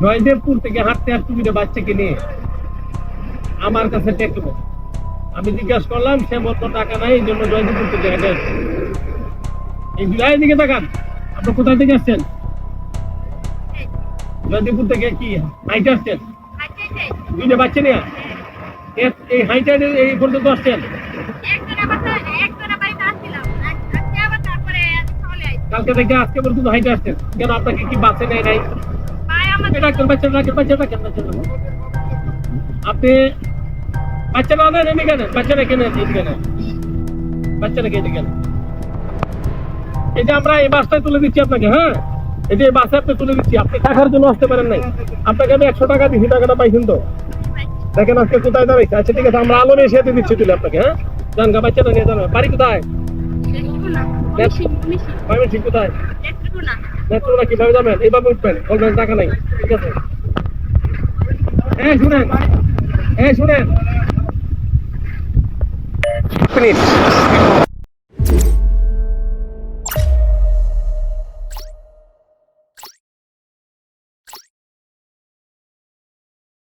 জয়দেবপুর থেকে হাঁটতে হাঁটতে দুটো বাচ্চাকে নিয়ে আমার কাছে টেকলো। আমি জিজ্ঞাসা করলাম, সে বলতো টাকা নাই, এই জন্য জয়দেবপুর থেকে হেঁটে আসছে। এই জুলাই দিকে তাকান, আপনি কোথায় থেকে আসছেন? জয়দেবপুর থেকে কি হাইটে আসছেন? দুইটা বাচ্চা নিয়ে এই হাইটে এই পর্যন্ত আসছেন? কালকে থেকে আজকে পর্যন্ত হাইটে আসছেন কেন? আপনাকে কি বাসে নেয় নাই? আপনি বাচ্চারা নেন এনে কেন? বাচ্চারা কেন কেন? বাচ্চারা কেটে কেন? এই যে আমরা এই বাসটায় তুলে দিচ্ছি আপনাকে, হ্যাঁ, এই যে এই বাসে আপনি তুলে দিচ্ছি, আপনি টাকার জন্য আসতে পারেন নাই। আপনাকে আমি 100 টাকা দিচ্ছি, টাকাটা পাইছেন তো? দেখেন আজকে কোথায় দাঁড়াইছে। আচ্ছা ঠিক আছে, আমরা আলো নিয়ে সেতে দিচ্ছি তুলে আপনাকে, হ্যাঁ। যান গা, বাচ্চাটা নিয়ে যান। বাড়ি কোথায়? ঠিক কোথায়? নেত্রকোনা। কিভাবে যাবেন? এইভাবে উঠবেন, বলবেন টাকা নাই, ঠিক আছে? শুনেন, শুনেন।